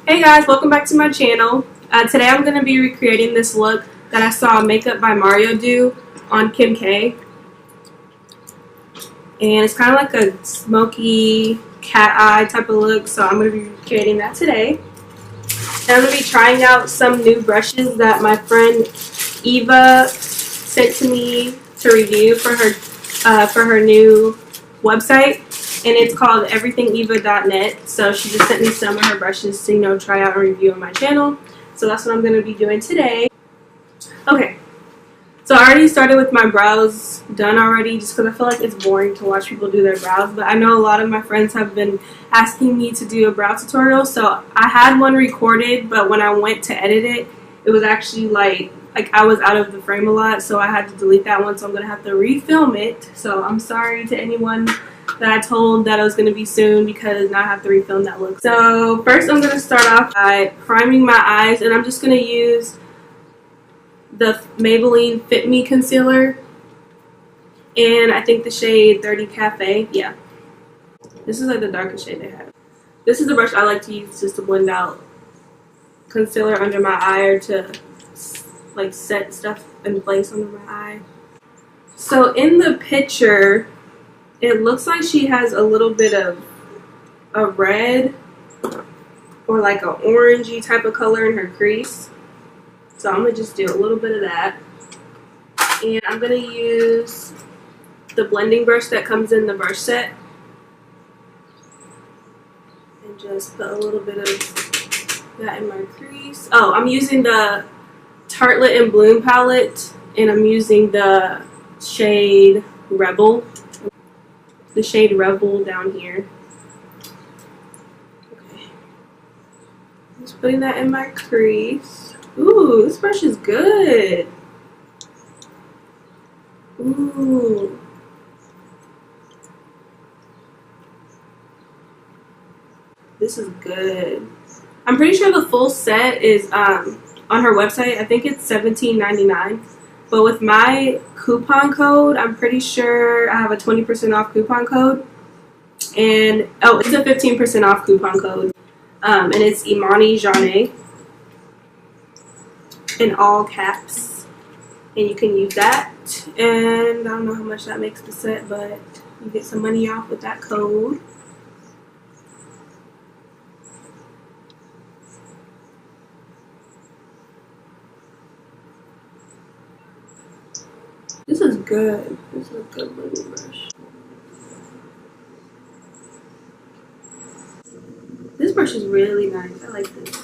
Hey guys, welcome back to my channel. Today I'm going to be recreating this look that I saw Makeup by Mario do on Kim K. And it's kind of like a smoky cat eye type of look, so I'm going to be recreating that today. And I'm going to be trying out some new brushes that my friend Eva sent to me to review for her new website. And it's called everythingeva.net. So she just sent me some of her brushes to, try out and review on my channel. So that's what I'm going to be doing today. Okay. So I already started with my brows done already just because I feel like it's boring to watch people do their brows. But I know a lot of my friends have been asking me to do a brow tutorial. So I had one recorded, but when I went to edit it, it was actually like I was out of the frame a lot. So I had to delete that one. So I'm going to have to refilm it. So I'm sorry to anyone that I told that it was going to be soon because now I have to refilm that look. So first I'm going to start off by priming my eyes, and I'm just going to use the Maybelline Fit Me concealer, and I think the shade 30 Cafe. Yeah, this is like the darkest shade they have. This is the brush I like to use just to blend out concealer under my eye or to like set stuff in place under my eye. So in the picture, it looks like she has a little bit of a red or like an orangey type of color in her crease. So I'm going to just do a little bit of that. And I'm going to use the blending brush that comes in the brush set. And just put a little bit of that in my crease. Oh, I'm using the Tartelette and Bloom palette. And I'm using the shade Rebel. The shade Rebel down here. Okay. Just putting that in my crease. Ooh, this brush is good. Ooh. This is good. I'm pretty sure the full set is on her website. I think it's $17.99. But with my coupon code, I'm pretty sure I have a 20% off coupon code. And, oh, it's a 15% off coupon code. And it's Imani Zhané in all caps. And you can use that. And I don't know how much that makes the set, but you get some money off with that code. This is good. This is a good blending brush. This brush is really nice. I like this.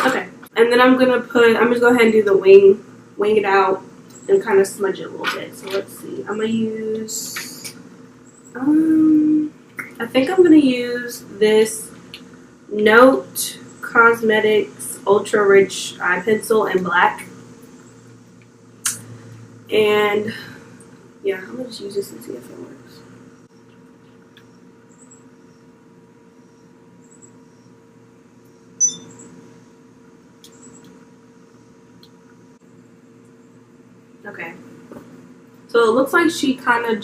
Okay. And then I'm just going to go ahead and do the wing it out and kind of smudge it a little bit. So let's see. I'm going to use, I think I'm going to use this Note Cosmetics Ultra Rich Eye Pencil in black. And yeah, I'm going to just use this and see if it works. Okay. So it looks like she kind of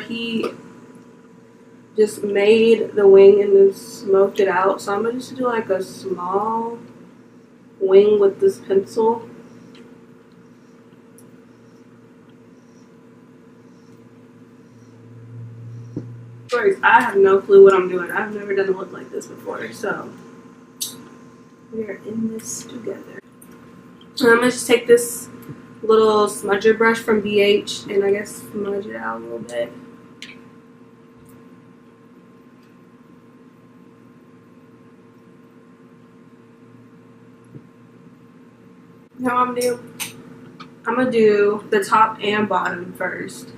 he just made the wing and then smoked it out. So I'm going to just do like a small wing with this pencil. I have no clue what I'm doing. I've never done a look like this before, so we are in this together. So I'm going to just take this little smudger brush from BH and I guess smudge it out a little bit. Now I'm going to do the top and bottom first.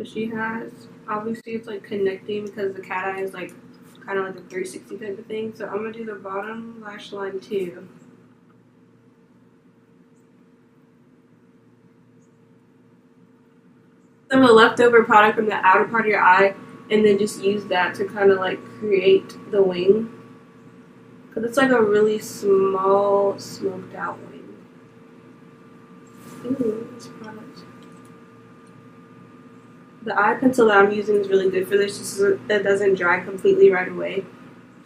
She has, obviously it's like connecting because the cat eye is like kind of like a 360 type of thing. So I'm going to do the bottom lash line too. Some of the leftover product from the outer part of your eye and then just use that to kind of like create the wing. Because it's like a really small smoked out wing. Ooh, this product. The eye pencil that I'm using is really good for this, just so it doesn't dry completely right away.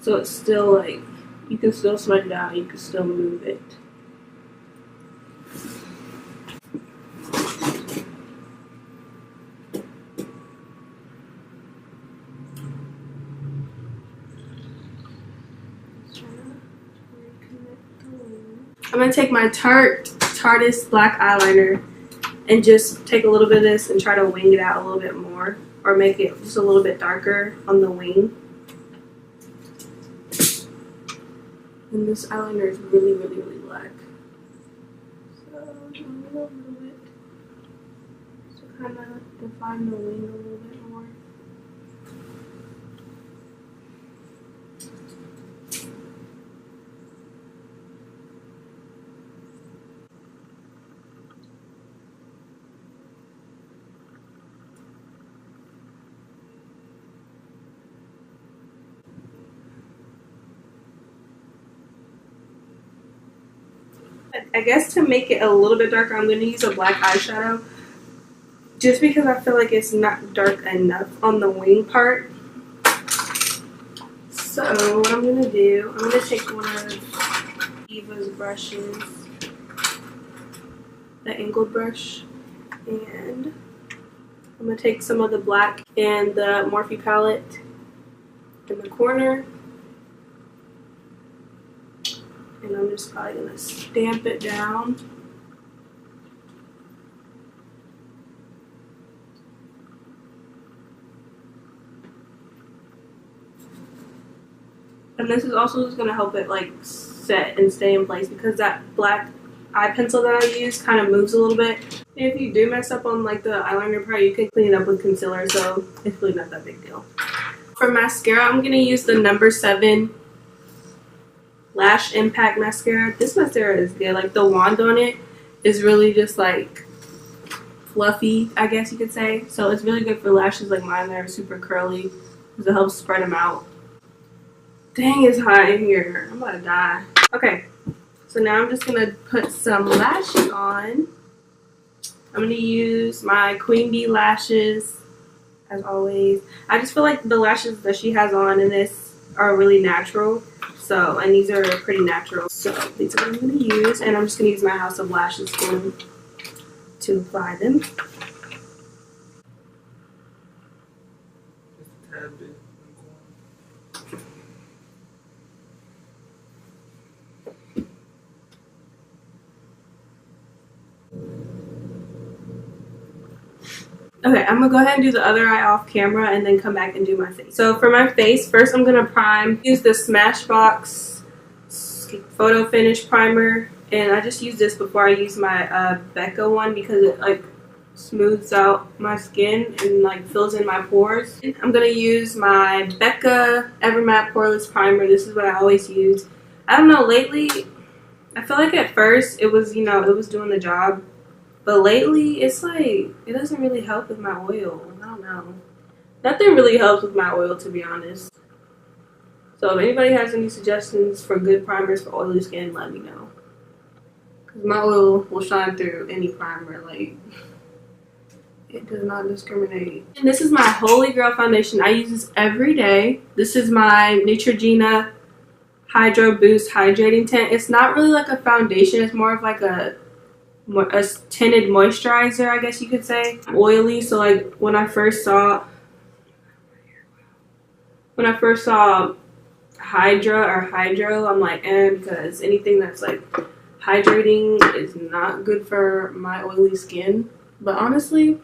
so it's still like, you can still smudge it out, you can still move it. I'm going to take my Tarte's black eyeliner and just take a little bit of this and try to wing it out a little bit more, or make it just a little bit darker on the wing. And this eyeliner is really, really, really black. So I'm going to go a little bit to kind of define the wing a little bit more. I guess to make it a little bit darker, I'm going to use a black eyeshadow, just because I feel like it's not dark enough on the wing part. So what I'm going to do, I'm going to take one of Eva's brushes, the angled brush, and I'm going to take some of the black and the Morphe palette in the corner. And I'm just probably going to stamp it down. And this is also just going to help it like set and stay in place, because that black eye pencil that I use kind of moves a little bit. And if you do mess up on like the eyeliner part, you can clean it up with concealer, so it's really not that big deal. For mascara, I'm going to use the number 7 Lash Impact Mascara. This mascara is good. Like the wand on it is really just like fluffy, I guess you could say. So it's really good for lashes like mine that are super curly, because it helps spread them out. Dang, it's hot in here. I'm about to die. Okay, so now I'm just going to put some lashes on. I'm going to use my Queen Bee lashes, as always. I just feel like the lashes that she has on in this are really natural. So, and these are pretty natural. So, these are what I'm going to use. And I'm just going to use my House of Lashes spoon to apply them. Okay, I'm going to go ahead and do the other eye off camera and then come back and do my face. So for my face, first I'm going to prime. Use the Smashbox Photo Finish Primer. And I just use this before I use my Becca one, because it like smooths out my skin and like fills in my pores. I'm going to use my Becca Evermatte Poreless Primer. This is what I always use. I don't know, lately, I feel like at first it was, you know, it was doing the job. But lately, it's like, it doesn't really help with my oil. I don't know. Nothing really helps with my oil, to be honest. So if anybody has any suggestions for good primers for oily skin, let me know. Because my oil will shine through any primer. Like, it does not discriminate. And this is my Holy Grail foundation. I use this every day. This is my Neutrogena Hydro Boost Hydrating Tint. It's not really like a foundation. It's more of like a tinted moisturizer, I guess you could say. Oily, so like when I first saw Hydro, I'm like, because anything that's like hydrating is not good for my oily skin. But honestly,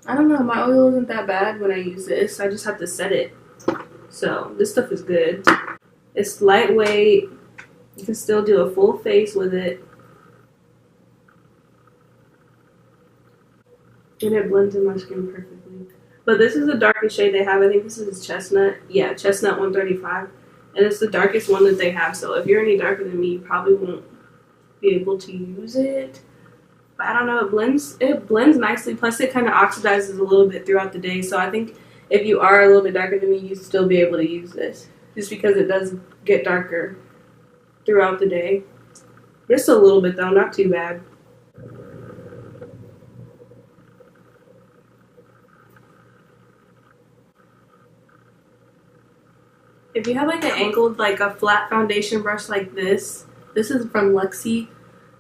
I don't know, my oil isn't that bad when I use this. I just have to set it. So this stuff is good. It's lightweight. You can still do a full face with it. And it blends in my skin perfectly. But this is the darkest shade they have. I think this is Chestnut. Yeah, Chestnut 135. And it's the darkest one that they have. So if you're any darker than me, you probably won't be able to use it. But I don't know, it blends nicely. Plus it kind of oxidizes a little bit throughout the day. So I think if you are a little bit darker than me, you'd still be able to use this. Just because it does get darker throughout the day. Just a little bit though, not too bad. If you have like an angled, like a flat foundation brush like this is from Luxie.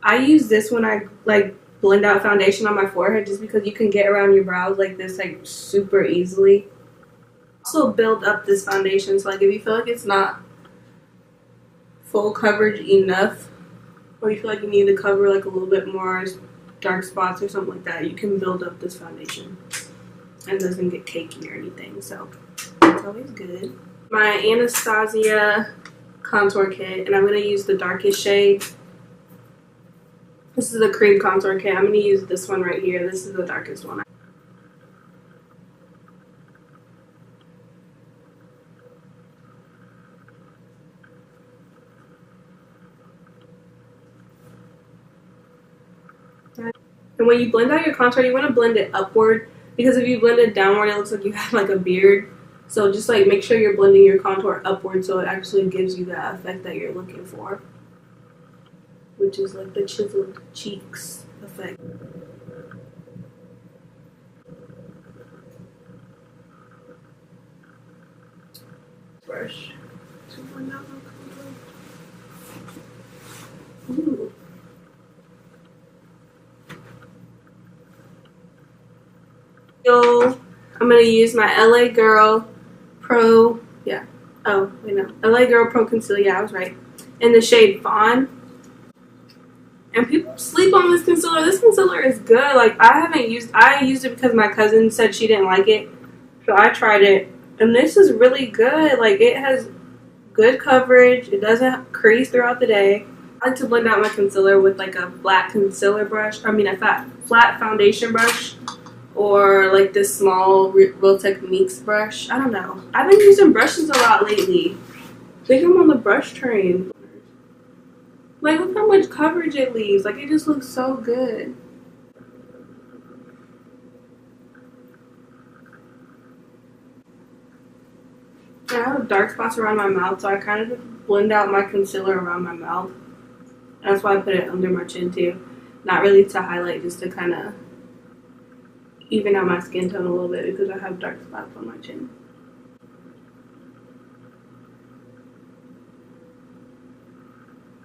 I use this when I like blend out foundation on my forehead just because you can get around your brows like this like super easily. Also build up this foundation, so like if you feel like it's not full coverage enough, or you feel like you need to cover like a little bit more dark spots or something like that, you can build up this foundation and it doesn't get cakey or anything, so it's always good. My Anastasia contour kit, and I'm going to use the darkest shade. This is a cream contour kit. I'm going to use this one right here. This is the darkest one. And when you blend out your contour, you want to blend it upward, because if you blend it downward, it looks like you have like a beard. So just like make sure you're blending your contour upward so it actually gives you that effect that you're looking for, which is like the chiseled cheeks effect. Brush to blend out my contour. Ooh. I'm going to use my LA Girl Pro, LA Girl Pro Concealer, yeah, I was right, in the shade Fawn. And people sleep on this concealer. This concealer is good. Like, I used it because my cousin said she didn't like it, so I tried it, and this is really good. Like, it has good coverage. It doesn't crease throughout the day. I like to blend out my concealer with like a flat concealer brush, a flat foundation brush, or like this small Real Techniques brush. I don't know. I've been using brushes a lot lately. I think I'm on the brush train. Like, look how much coverage it leaves. Like, it just looks so good. I have dark spots around my mouth, so I kind of just blend out my concealer around my mouth. That's why I put it under my chin too. Not really to highlight, just to kind of even out my skin tone a little bit because I have dark spots on my chin.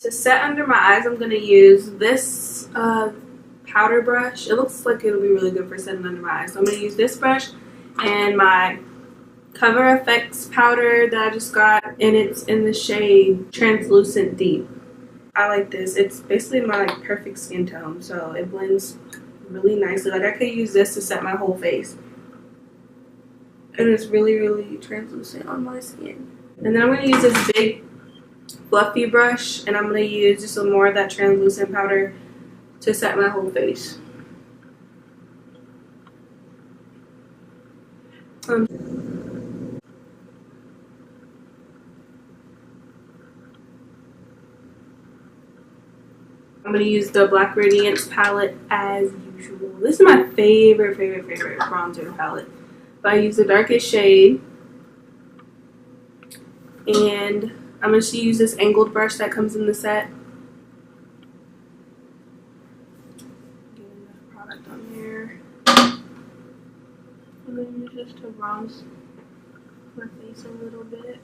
To set under my eyes, I'm going to use this powder brush. It looks like it'll be really good for setting under my eyes. So I'm going to use this brush and my Cover FX powder that I just got, and it's in the shade Translucent Deep. I like this. It's basically my like perfect skin tone, so it blends really nicely. Like, I could use this to set my whole face, and it's really, really translucent on my skin. And then I'm going to use this big fluffy brush, and I'm going to use just some more of that translucent powder to set my whole face. I'm going to use the Black Radiance palette as usual. This is my favorite bronzer palette. But I use the darkest shade. And I'm going to use this angled brush that comes in the set. Get enough product on there. And then use this to bronze my face a little bit.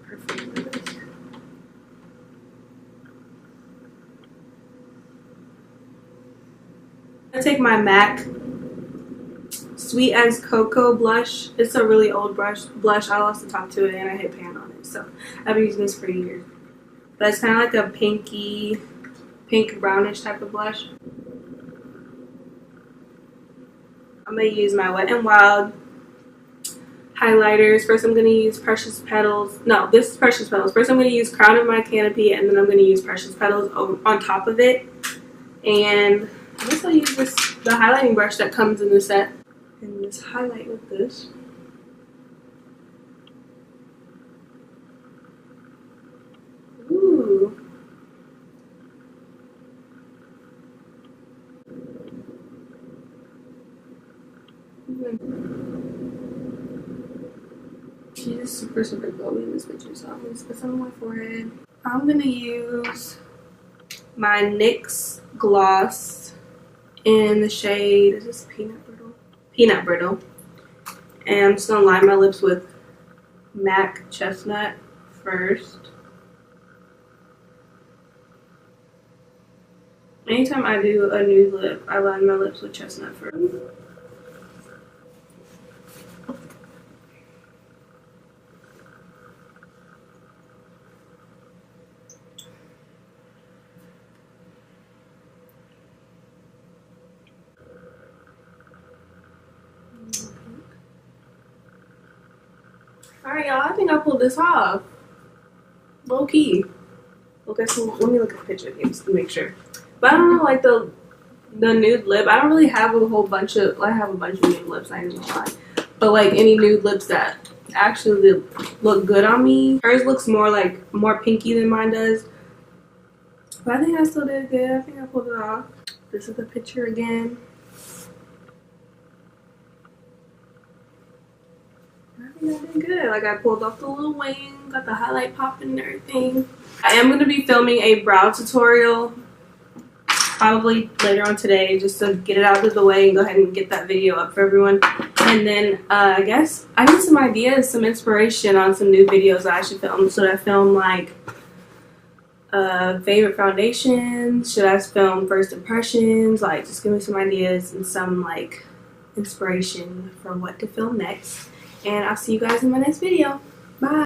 Perfect for this. I take my MAC Sweet as Cocoa blush. It's a really old blush. I lost the top to it and I hit pan on it, so I've been using this for years. But it's kind of like a pink brownish type of blush. I'm going to use my Wet n Wild highlighters. First I'm going to use Precious Petals. No, this is Precious Petals. First I'm going to use Crown of My Canopy, and then I'm going to use Precious Petals on top of it. And I guess I'll use the highlighting brush that comes in the set and just highlight with this. Ooh. She's just super glowy in this picture, so I'm going to put some on my forehead. I'm going to use my NYX gloss in the shade, is this Peanut Brittle? Peanut Brittle. And I'm just going to line my lips with MAC Chestnut first. Anytime I do a nude lip, I line my lips with chestnut first. Alright, y'all, I think I pulled this off. Low key. Okay, so let me look at the picture again just to make sure. But I don't know, like the nude lip, I don't really have a whole bunch of, I have a bunch of nude lips, I ain't gonna lie. But like any nude lips that actually look good on me. Hers looks more pinky than mine does. But I think I still did good. I think I pulled it off. This is the picture again. I think I did good. Like I pulled off the little wing, got the highlight popping and everything. I am going to be filming a brow tutorial probably later on today just to get it out of the way and go ahead and get that video up for everyone. And then I guess I need some ideas, some inspiration on some new videos that I should film. Should I film like favorite foundations? Should I film first impressions? Like just give me some ideas and some like inspiration for what to film next. And I'll see you guys in my next video. Bye.